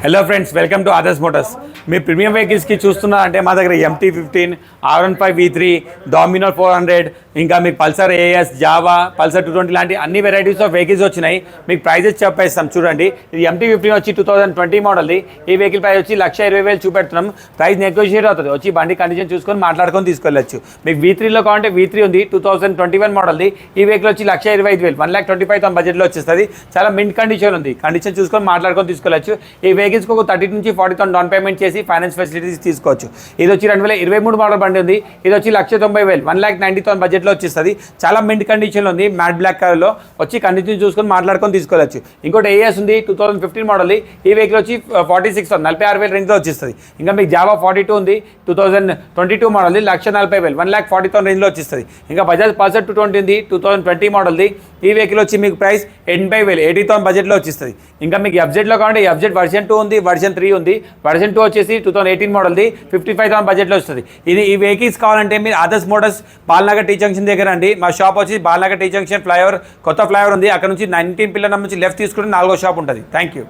Hello friends, welcome to Adarsh Motors. మీ premium వెహికల్స్కి చూస్తున్నారంటే మా దగ్గర MT-15, R15 V3, డామినర్ 400, ఇంకా మీకు పల్సర్ AS, జావా, పల్సర్ 220 లాంటి అన్ని వెరైటీస్ ఆఫ్ వెహికల్స్ వచ్చినాయి. మీకు ప్రైజెస్ చెప్పేస్తాం చూడండి. ఇది MT-15 వచ్చి 2020 మోడల్ది. ఈ వెహికల్ ప్రైస్ వచ్చి 1,20,000 చూపెడుతున్నాం. ప్రైస్ నెగోషియేట్ అవుతుంది. వచ్చి బండి కండిషన్ చూసుకొని మాట్లాడుకొని తీసుకెళ్ళచ్చు. మీకు V3లో కావాలంటే V3 ఉంది, 2021 మోడల్ది. ఈ వెహికల్ వచ్చి 1,25,000, 1,25,000 బడ్జెట్లో వచ్చేస్తుంది. చాలా మింట్ కండిషన్ ఉంది. కండిషన్ చూసుకొని మాట్లాడుకొని తీసుకెళ్ళచ్చు. ఈ వెహికల్స్కి ఒక 30 నుంచి 40,000 డౌన్ పేమెంట్ చేసి ఫైనాన్స్ ఫెసిలిటీస్ తీసుకోవచ్చు. ఇది వచ్చి 2023 మోడల్ బండి ఉంది. ఇది వచ్చి 1,90,000, 1,90,000 బడ్జెట్లో వచ్చేస్తుంది. చాలా మింట్ కండిషన్లో ఉంది. మ్యాట్ బ్లాక్ కలర్లో. వచ్చి కండిషన్ చూసుకొని మాట్లాడుకొని తీసుకోవచ్చు. ఇంకోటి AS ఉంది, 2015 మోడల్. ఈ వెహికల్ వచ్చి 46,000, 46,000 రేంజ్లో వచ్చేస్తుంది. ఇంకా మీకు జావా 42 ఉంది, 2022 మోడల్, 1,40,000, 1,40,000 రేంజ్లో వచ్చేస్తుంది. ఇంకా బజాజ్ పల్సర్ 220 ఉంది, 2020 మోడల్ది. ఈ వెహికల్ వచ్చి మీకు ప్రైస్ 85,000, 80,000 బడ్జెట్లో వచ్చేస్తుంది. ఇంకా మీకు FZలో కావాలంటే FZ వర్షన్ 2 ఉంది, వర్షన్ 3 ఉంది. వర్షన్ 2 వచ్చేసి 2018 మోడల్ది, 55,000 బడ్జెట్లో వస్తుంది. ఈ వెహికల్స్ కావాలంటే మీరు Adarsh Motors Balanagar tea junction దగ్గర అండి. మా షాప్ వచ్చి బాలనగర్ టీ జంక్షన్ ఫ్లైఓవర్, కొత్త ఫ్లైఓవర్ ఉంది. అక్కడ నుంచి 19 పిల్లర్ నుంచి లెఫ్ట్ తీసుకుంటే 4వ షాప్ ఉంటుంది. Thank you.